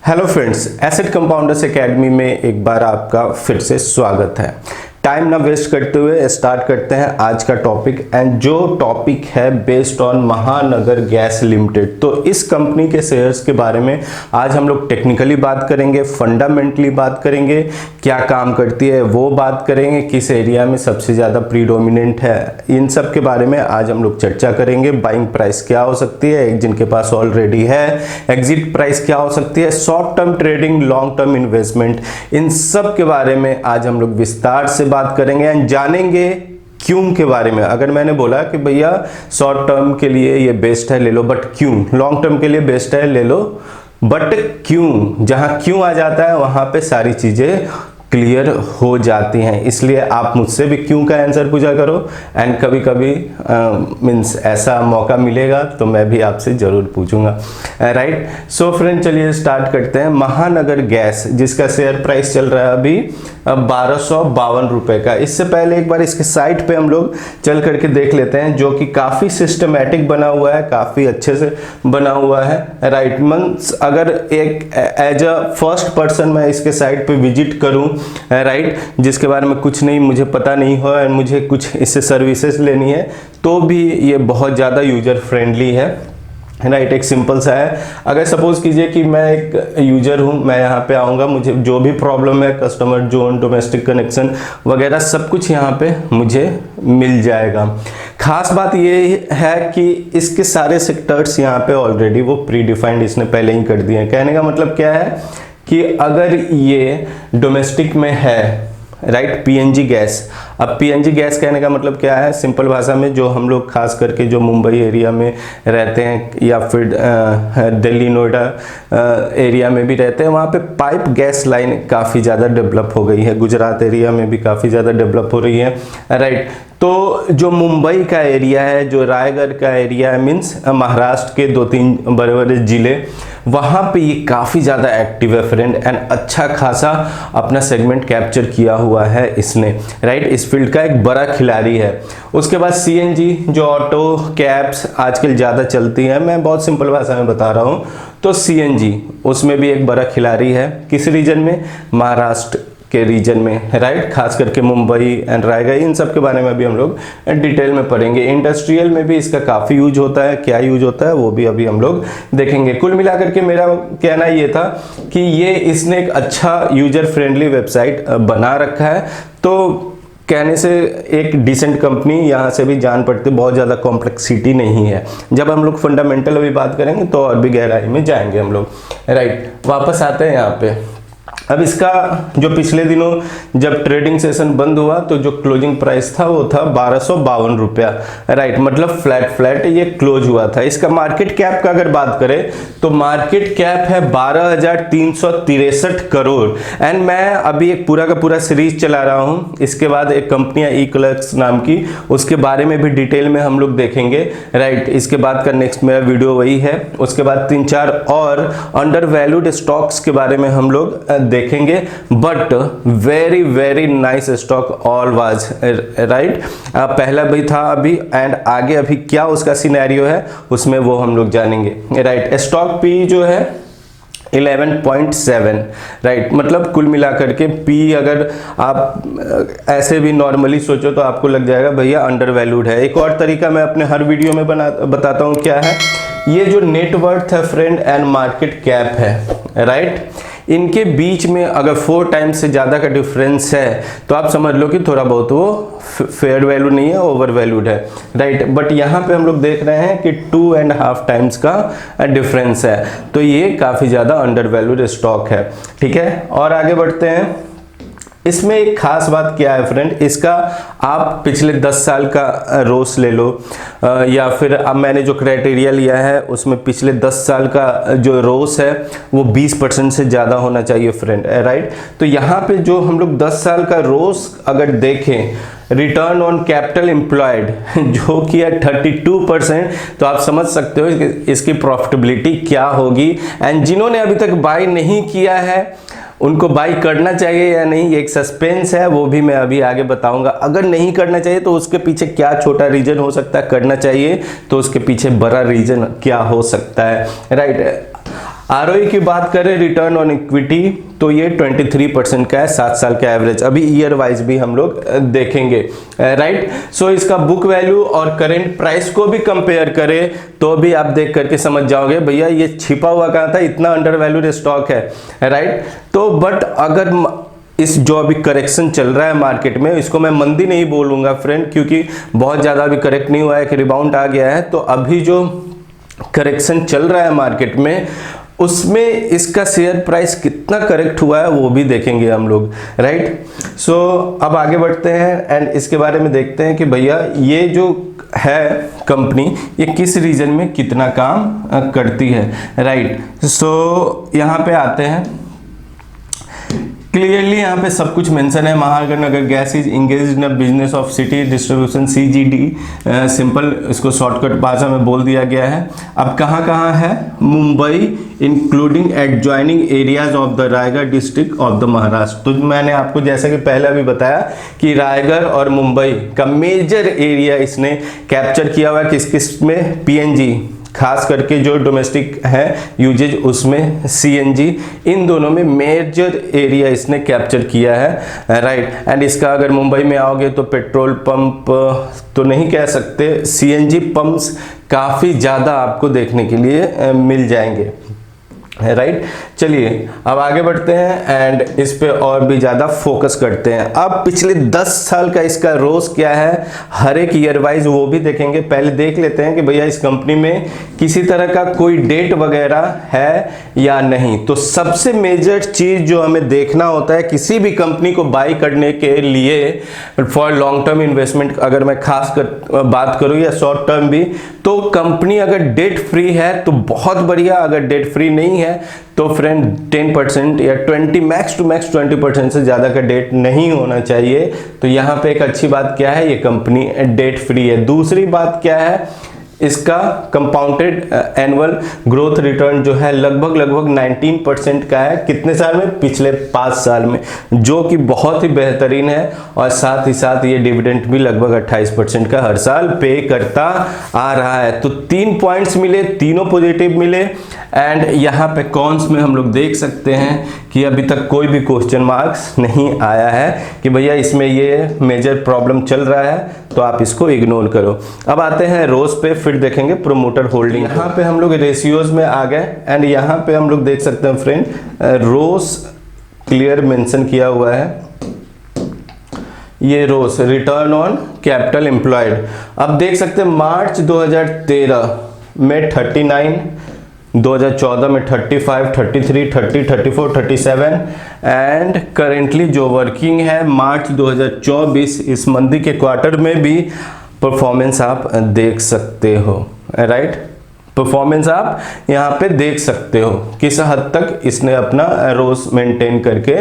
Hello friends, asset compounders academy में एक बार आपका फिर से स्वागत है। टाइम ना वेस्ट करते हुए स्टार्ट करते हैं आज का टॉपिक। एंड जो टॉपिक है बेस्ड ऑन महानगर गैस लिमिटेड। तो इस कंपनी के शेयर्स के बारे में आज हम लोग टेक्निकली बात करेंगे, फंडामेंटली बात करेंगे, क्या काम करती है वो बात करेंगे, किस एरिया में सबसे ज़्यादा प्रीडोमिनेंट है, इन सब के बारे में आज हम लोग चर्चा करेंगे। बाइंग प्राइस क्या हो सकती है जिनके पास ऑलरेडी है, एग्जिट प्राइस क्या हो सकती है, short term trading, long term investment, इन सब के बारे में आज हम लोग विस्तार से बात करेंगे एंड जानेंगे क्यों के बारे में। अगर मैंने बोला कि भैया शॉर्ट टर्म के लिए ये बेस्ट है ले लो, बट क्यों, लॉन्ग टर्म के लिए बेस्ट है ले लो बट क्यों, जहां क्यों आ जाता है वहां पे सारी चीजें क्लियर हो जाती हैं। इसलिए आप मुझसे भी क्यों का आंसर पूछा करो एंड कभी कभी मीन्स ऐसा मौका मिलेगा तो मैं भी आपसे जरूर पूछूंगा, राइट। सो फ्रेंड, चलिए स्टार्ट करते हैं। महानगर गैस जिसका शेयर प्राइस चल रहा है अभी 1252 रुपए का। इससे पहले एक बार इसके साइट पे हम लोग चल करके देख लेते हैं, जो कि काफ़ी सिस्टमैटिक बना हुआ है, काफ़ी अच्छे से बना हुआ है, राइट। मींस अगर एक एज अ फर्स्ट पर्सन मैं इसके साइट पे विजिट करूं, राइट, जिसके बारे में कुछ नहीं मुझे पता नहीं हो और मुझे कुछ इससे सर्विसेज लेनी है, तो भी ये बहुत ज़्यादा यूजर फ्रेंडली है, राइट। एक सिंपल सा है। अगर सपोज कीजिए कि मैं एक यूजर हूं, मैं यहाँ पे आऊँगा, मुझे जो भी प्रॉब्लम है, कस्टमर जोन, डोमेस्टिक कनेक्शन वगैरह सब कुछ यहाँ पे मुझे मिल जाएगा। खास बात ये है कि इसके सारे सेक्टर्स यहाँ पे ऑलरेडी वो प्री डिफाइंड इसने पहले ही कर दिए हैं। कहने का मतलब क्या है कि अगर ये डोमेस्टिक में है, राइट, पीएनजी गैस। अब पीएनजी गैस कहने का मतलब क्या है, सिंपल भाषा में जो हम लोग खास करके जो मुंबई एरिया में रहते हैं या फिर दिल्ली नोएडा एरिया में भी रहते हैं, वहाँ पे पाइप गैस लाइन काफ़ी ज़्यादा डेवलप हो गई है। गुजरात एरिया में भी काफ़ी ज़्यादा डेवलप हो रही है, राइट। तो जो मुंबई का एरिया है, जो रायगढ़ का एरिया है, मीन्स महाराष्ट्र के 2-3 बड़े बड़े ज़िले, वहाँ पे ये काफ़ी ज़्यादा एक्टिव है फ्रेंड एंड अच्छा खासा अपना सेगमेंट कैप्चर किया हुआ है इसने, राइट। इस फील्ड का एक बड़ा खिलाड़ी है। उसके बाद सीएनजी जो ऑटो कैब्स आजकल ज़्यादा चलती हैं, मैं बहुत सिंपल भाषा में बता रहा हूँ, तो सीएनजी उसमें भी एक बड़ा खिलाड़ी है। किस रीजन में, महाराष्ट्र के रीजन में, राइट, खास करके मुंबई एंड रायगढ़, इन सब के बारे में भी हम लोग डिटेल में पढ़ेंगे। इंडस्ट्रियल में भी इसका काफ़ी यूज होता है, क्या यूज होता है वो भी अभी हम लोग देखेंगे। कुल मिलाकर के मेरा कहना ये था कि ये इसने एक अच्छा यूजर फ्रेंडली वेबसाइट बना रखा है, तो कहने से एक डिसेंट कंपनी यहाँ से भी जान पड़ती, बहुत ज़्यादा कॉम्प्लेक्सिटी नहीं है। जब हम लोग फंडामेंटल अभी बात करेंगे तो और भी गहराई में जाएंगे हम लोग, राइट। वापस आते हैं यहाँ पे। अब इसका जो पिछले दिनों जब ट्रेडिंग सेशन बंद हुआ तो जो क्लोजिंग प्राइस था वो था 1252 रुपया, राइट, मतलब फ्लैट ये क्लोज हुआ था। इसका मार्केट कैप का अगर बात करें तो मार्केट कैप है 12,363 करोड़। एंड मैं अभी एक पूरा का पूरा सीरीज चला रहा हूँ, इसके बाद एक कंपनी है इक्लर्क्स नाम की, उसके बारे में भी डिटेल में हम लोग देखेंगे, राइट। इसके बाद का नेक्स्ट मेरा वीडियो वही है। उसके बाद 3-4 और अंडर वैल्यूड स्टॉक्स के बारे में हम लोग देखेंगे, but very very nice stock all was, right. पहला भी था अभी एंड आगे अभी क्या उसका सिनेरियो है उसमें वो हम लोग जानेंगे, राइट। स्टॉक पी जो है 11.7, राइट, मतलब कुल मिलाकर के पी अगर आप ऐसे भी नॉर्मली सोचो तो आपको लग जाएगा भैया अंडर वैल्यूड है। एक और तरीका मैं अपने हर वीडियो में बताता हूँ, क्या है ये जो नेटवर्थ है फ्रेंड एंड मार्केट कैप है, राइट, इनके बीच में अगर 4 टाइम्स से ज़्यादा का डिफरेंस है तो आप समझ लो कि थोड़ा बहुत वो फेयर वैल्यू नहीं है, ओवर वैल्यूड है, राइट। बट यहाँ पे हम लोग देख रहे हैं कि 2.5 टाइम्स का डिफरेंस है, तो ये काफ़ी ज़्यादा अंडर वैल्यूड स्टॉक है, ठीक है। और आगे बढ़ते हैं। इसमें एक खास बात क्या है फ्रेंड, इसका आप पिछले 10 साल का रोस ले लो या फिर अब मैंने जो क्राइटेरिया लिया है उसमें पिछले 10 साल का जो रोस है वो 20% से ज़्यादा होना चाहिए फ्रेंड, राइट। तो यहाँ पे जो हम लोग 10 साल का रोस अगर देखें, रिटर्न ऑन कैपिटल एम्प्लॉयड जो कि है 32%, तो आप समझ सकते हो इसकी प्रॉफिटेबिलिटी क्या होगी। एंड जिन्होंने अभी तक बाय नहीं किया है उनको बाई करना चाहिए या नहीं, ये एक सस्पेंस है, वो भी मैं अभी आगे बताऊंगा। अगर नहीं करना चाहिए तो उसके पीछे क्या छोटा रीजन हो सकता है, करना चाहिए तो उसके पीछे बड़ा रीजन क्या हो सकता है, राइट। आरओई की बात करें, रिटर्न ऑन इक्विटी, तो ये 23% का है 7 साल का एवरेज। अभी ईयर वाइज भी हम लोग देखेंगे, राइट। सो इसका बुक वैल्यू और करेंट प्राइस को भी कंपेयर करें तो भी आप देख करके समझ जाओगे भैया ये छिपा हुआ कहाँ था, इतना अंडर वैल्यूड स्टॉक है, राइट। तो बट अगर इस जो अभी करेक्शन चल रहा है मार्केट में, इसको मैं मंदी नहीं बोलूंगा फ्रेंड, क्योंकि बहुत ज़्यादा अभी करेक्ट नहीं हुआ है, कि रिबाउंड आ गया है। तो अभी जो करेक्शन चल रहा है मार्केट में, उसमें इसका शेयर प्राइस कितना करेक्ट हुआ है वो भी देखेंगे हम लोग, राइट। सो अब आगे बढ़ते हैं एंड इसके बारे में देखते हैं कि भैया ये जो है कंपनी, ये किस रीजन में कितना काम करती है, राइट। सो यहाँ पे आते हैं, क्लियरली यहाँ पे सब कुछ मेंशन है। महानगर gas is engage in business of city distribution, CGD, simple इसको शॉर्टकट भाषा में बोल दिया गया है। अब कहाँ है, Mumbai including adjoining areas of the Raigarh district of the Maharashtra. तो मैंने आपको जैसा कि पहले भी बताया कि रायगढ़ और मुंबई का मेजर एरिया इसने कैप्चर किया हुआ है। किस किस में, PNG, खास करके जो डोमेस्टिक है यूजेज उसमें CNG, इन दोनों में मेजर एरिया इसने कैप्चर किया है, राइट। एंड इसका अगर मुंबई में आओगे तो पेट्रोल पंप तो नहीं कह सकते, CNG पंप्स काफ़ी ज़्यादा आपको देखने के लिए मिल जाएंगे, राइट। चलिए अब आगे बढ़ते हैं एंड इस पे और भी ज़्यादा फोकस करते हैं। अब पिछले 10 साल का इसका रोज क्या है, हर एक ईयर वाइज वो भी देखेंगे। पहले देख लेते हैं कि भैया इस कंपनी में किसी तरह का कोई डेट वगैरह है या नहीं। तो सबसे मेजर चीज़ जो हमें देखना होता है किसी भी कंपनी को बाई करने के लिए, फॉर लॉन्ग टर्म इन्वेस्टमेंट अगर मैं खास कर बात करूँ या शॉर्ट टर्म भी, तो कंपनी अगर डेट फ्री है तो बहुत बढ़िया, अगर डेट फ्री नहीं है तो फ्रेंड 10% या 20 मैक्स टू मैक्स 20% से ज़्यादा का डेट नहीं होना चाहिए। तो यहाँ पे एक अच्छी बात क्या है, ये कंपनी डेट फ्री है। दूसरी बात क्या है, इसका कंपाउंडेड एनुअल ग्रोथ रिटर्न जो है लगभग 19% का है। कितने साल में, पिछले 5 साल में, जो कि बहुत ही बेहतरीन है। और साथ ही साथ ये डिविडेंड भी लगभग 28% का हर साल पे करता आ रहा है। तो 3 पॉइंट्स मिले, तीनों पॉजिटिव मिले। एंड यहाँ पे कॉन्स में हम लोग देख सकते हैं कि अभी तक कोई भी क्वेश्चन मार्क्स नहीं आया है कि भैया इसमें ये मेजर प्रॉब्लम चल रहा है, तो आप इसको इग्नोर करो। अब आते हैं रोज पे, फिर देखेंगे प्रोमोटर होल्डिंग। यहाँ पे हम लोग रेशियोज में आ गए एंड यहाँ पे हम लोग देख सकते हैं फ्रेंड, रोज क्लियर मेंशन किया हुआ है। ये रोज रिटर्न ऑन कैपिटल एम्प्लॉयड, अब देख सकते हैं मार्च 2013 में 39, 2014 में 35, 33, 30, 34, 37 एंड करेंटली जो वर्किंग है मार्च 2024 इस मंदी के क्वार्टर में भी परफॉर्मेंस आप देख सकते हो, राइट। परफॉर्मेंस आप यहाँ पे देख सकते हो किस हद तक इसने अपना रोज मेंटेन करके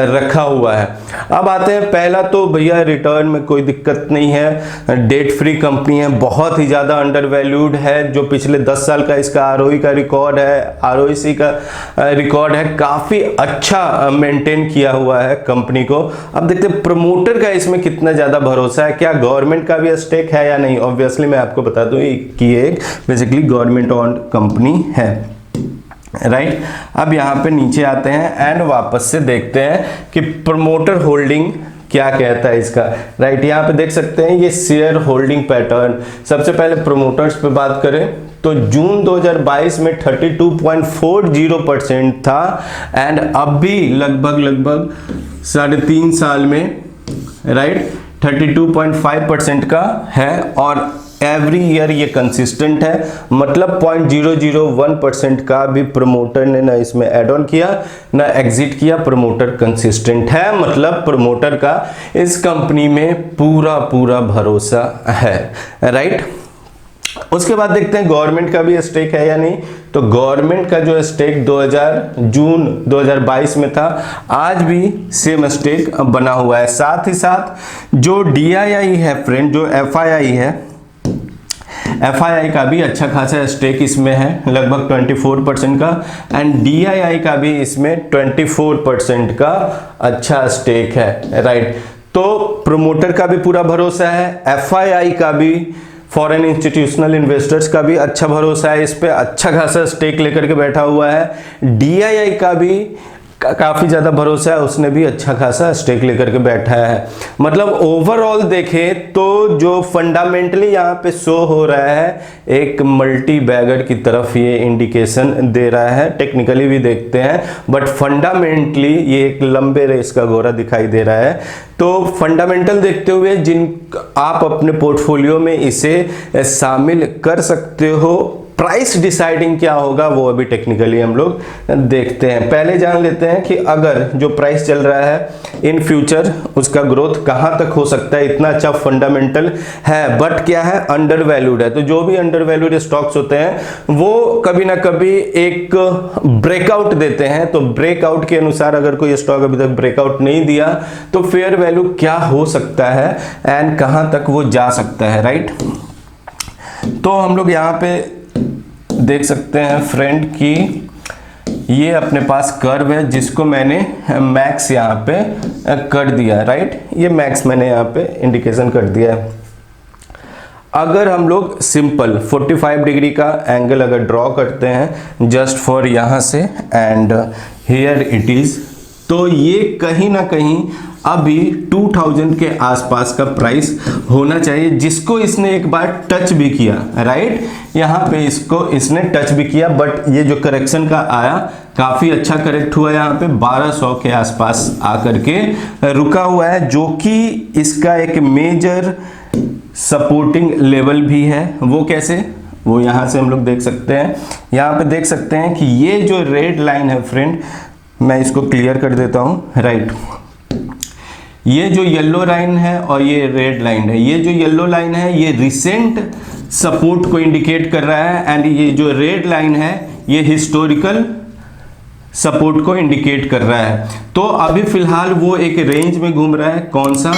रखा हुआ है। अब आते हैं, पहला तो भैया रिटर्न में कोई दिक्कत नहीं है, डेट फ्री कंपनी है, बहुत ही ज़्यादा अंडर वैल्यूड है। जो पिछले 10 साल का इसका आरओई का रिकॉर्ड है, ROIC का रिकॉर्ड है, काफ़ी अच्छा मेंटेन किया हुआ है कंपनी को। अब देखते हैं प्रमोटर का इसमें कितना ज़्यादा भरोसा है, क्या गवर्नमेंट का भी स्टेक है या नहीं। ऑब्वियसली मैं आपको बता दूँ कि एक बेसिकली गवर्नमेंट ओन्ड कंपनी है, राइट। अब यहाँ पे नीचे आते हैं एंड वापस से देखते हैं कि प्रमोटर होल्डिंग क्या कहता है इसका, राइट। यहाँ पे देख सकते हैं ये शेयर होल्डिंग पैटर्न। सबसे पहले प्रमोटर्स पे बात करें तो जून 2022 में 32.40% था एंड अब भी लगभग 3.5 साल में, राइट, 32.5% का है। और एवरी ईयर ये कंसिस्टेंट है, मतलब 0.001% का भी प्रमोटर ने ना इसमें एड ऑन किया ना एग्जिट किया। प्रमोटर कंसिस्टेंट है, मतलब प्रमोटर का इस कंपनी में पूरा भरोसा है, राइट। उसके बाद देखते हैं गवर्नमेंट का भी स्टेक है या नहीं। तो गवर्नमेंट का जो स्टेक जून 2022 में था, आज भी सेम स्टेक बना हुआ है। साथ ही साथ जो DII है फ्रेंड, जो FII है, FII का भी अच्छा खासा स्टेक इसमें है, लगभग 24% का। एंड DII का भी इसमें 24% का अच्छा स्टेक है, राइट। तो प्रमोटर का भी पूरा भरोसा है, FII का भी फॉरेन इंस्टीट्यूशनल इन्वेस्टर्स का भी अच्छा भरोसा है इस पे, अच्छा खासा स्टेक लेकर के बैठा हुआ है। DII का भी काफी ज्यादा भरोसा है, उसने भी अच्छा खासा स्टेक लेकर के बैठा है। मतलब ओवरऑल देखें तो जो फंडामेंटली यहाँ पे शो हो रहा है, एक मल्टी बैगर की तरफ ये इंडिकेशन दे रहा है। टेक्निकली भी देखते हैं बट फंडामेंटली ये एक लंबे रेस का घोड़ा दिखाई दे रहा है। तो फंडामेंटल देखते हुए जिन आप अपने पोर्टफोलियो में इसे शामिल कर सकते हो। प्राइस डिसाइडिंग क्या होगा वो अभी टेक्निकली हम लोग देखते हैं। पहले जान लेते हैं कि अगर जो प्राइस चल रहा है इन फ्यूचर उसका ग्रोथ कहां तक हो सकता है। इतना अच्छा फंडामेंटल है बट क्या है, अंडर वैल्यूड है। तो जो भी अंडर वैल्यूड स्टॉक्स होते हैं वो कभी ना कभी एक ब्रेकआउट देते हैं। तो ब्रेकआउट के अनुसार अगर कोई स्टॉक अभी तक ब्रेकआउट नहीं दिया तो फेयर वैल्यू क्या हो सकता है एंड कहां तक वो जा सकता है, राइट। तो हम लोग यहाँ पे देख सकते हैं फ्रेंड कि ये अपने पास कर्व है जिसको मैंने मैक्स यहाँ पे कर दिया है, राइट। ये मैक्स मैंने यहाँ पे इंडिकेशन कर दिया है। अगर हम लोग सिंपल 45 डिग्री का एंगल अगर ड्रॉ करते हैं जस्ट फॉर यहाँ से एंड हियर इट इज, तो ये कहीं ना कहीं अभी 2000 के आसपास का प्राइस होना चाहिए, जिसको इसने एक बार टच भी किया, राइट। यहाँ पे इसको इसने टच भी किया बट ये जो करेक्शन का आया काफी अच्छा करेक्ट हुआ। यहाँ पे 1200 के आसपास आकर के रुका हुआ है, जो कि इसका एक मेजर सपोर्टिंग लेवल भी है। वो कैसे, वो यहाँ से हम लोग देख सकते हैं। यहाँ पे देख सकते हैं कि ये जो रेड लाइन है फ्रेंड, मैं इसको क्लियर कर देता हूँ, राइट। ये जो येलो लाइन है और ये रेड लाइन है, ये जो येलो लाइन है ये रिसेंट सपोर्ट को इंडिकेट कर रहा है एंड ये जो रेड लाइन है ये हिस्टोरिकल सपोर्ट को इंडिकेट कर रहा है। तो अभी फिलहाल वो एक रेंज में घूम रहा है, कौन सा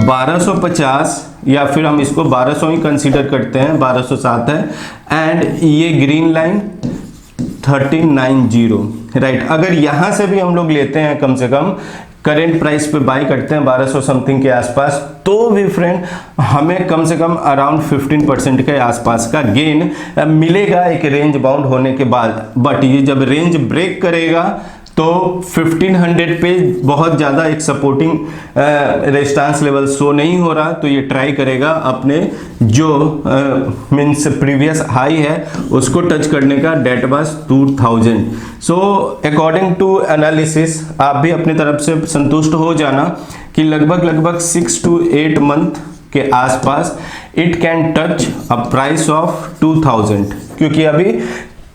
1250 या फिर हम इसको 1200 ही कंसीडर करते हैं, 1207 है एंड ये ग्रीन लाइन 1390, राइट। अगर यहां से भी हम लोग लेते हैं कम से कम करेंट प्राइस पे बाई करते हैं 1200 समथिंग के आसपास, तो भी फ्रेंड हमें कम से कम अराउंड 15% के आसपास का गेन मिलेगा एक रेंज बाउंड होने के बाद। बट ये जब रेंज ब्रेक करेगा तो 1500 पे बहुत ज़्यादा एक सपोर्टिंग रेजिस्टेंस लेवल शो नहीं हो रहा, तो ये ट्राई करेगा अपने जो मीन्स प्रीवियस हाई है उसको टच करने का, date was 2000। So according to analysis आप भी अपनी तरफ से संतुष्ट हो जाना कि लगभग 6 to 8 मंथ के आसपास it can touch a price of 2000, क्योंकि अभी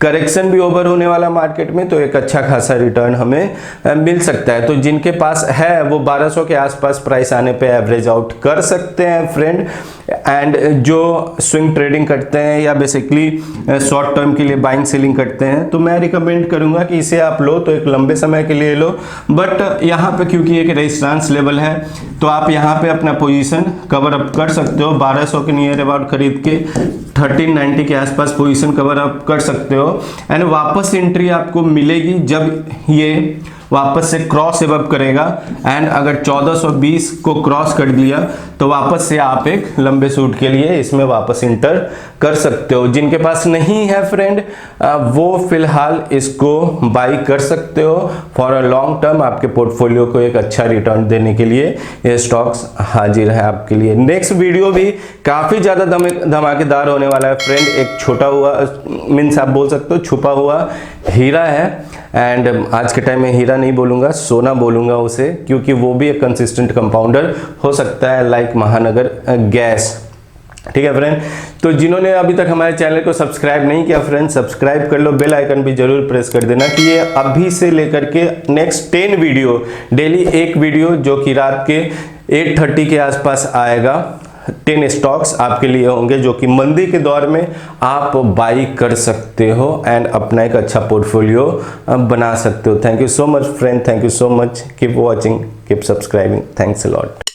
करेक्शन भी ओवर होने वाला मार्केट में, तो एक अच्छा खासा रिटर्न हमें मिल सकता है। तो जिनके पास है वो 1200 के आसपास प्राइस आने पे एवरेज आउट कर सकते हैं फ्रेंड। एंड जो स्विंग ट्रेडिंग करते हैं या बेसिकली शॉर्ट टर्म के लिए बाइंग सेलिंग करते हैं, तो मैं रिकमेंड करूंगा कि इसे आप लो तो एक लंबे समय के लिए लो। बट यहाँ पे क्योंकि एक रेजिस्टेंस लेवल है तो आप यहाँ पे अपना पोजीशन कवर अप कर सकते हो। 1200 के नियर अबाउट खरीद के 1390 के आसपास पोजीशन कवर अप कर सकते हो एंड वापस एंट्री आपको मिलेगी जब ये वापस से क्रॉस एबव करेगा एंड अगर 1420 को क्रॉस कर दिया तो वापस से आप एक लंबे शूट के लिए इसमें वापस इंटर कर सकते हो। जिनके पास नहीं है फ्रेंड वो फिलहाल इसको बाई कर सकते हो फॉर अ लॉन्ग टर्म। आपके पोर्टफोलियो को एक अच्छा रिटर्न देने के लिए ये स्टॉक्स हाजिर है आपके लिए। नेक्स्ट वीडियो भी काफी ज्यादा धमाकेदार होने वाला है फ्रेंड। एक छोटा हुआ मीन्स आप बोल सकते हो छुपा हुआ हीरा है एंड आज के टाइम में हीरा नहीं बोलूंगा, सोना बोलूंगा उसे, क्योंकि वो भी एक कंसिस्टेंट कंपाउंडर हो सकता है लाइक महानगर गैस। ठीक है फ्रेंड, तो जिन्होंने अभी तक हमारे चैनल को सब्सक्राइब नहीं किया फ्रेंड, सब्सक्राइब कर लो, बेल आइकन भी जरूर प्रेस कर देना कि ये अभी से लेकर के नेक्स्ट 10 वीडियो, डेली एक वीडियो जो कि रात के 8:30 के आसपास आएगा, 10 स्टॉक्स आपके लिए होंगे जो कि मंदी के दौर में आप बाई कर सकते हो एंड अपना एक अच्छा पोर्टफोलियो बना सकते हो। Thank you so much friend, thank you so much, keep watching, keep subscribing, thanks a lot.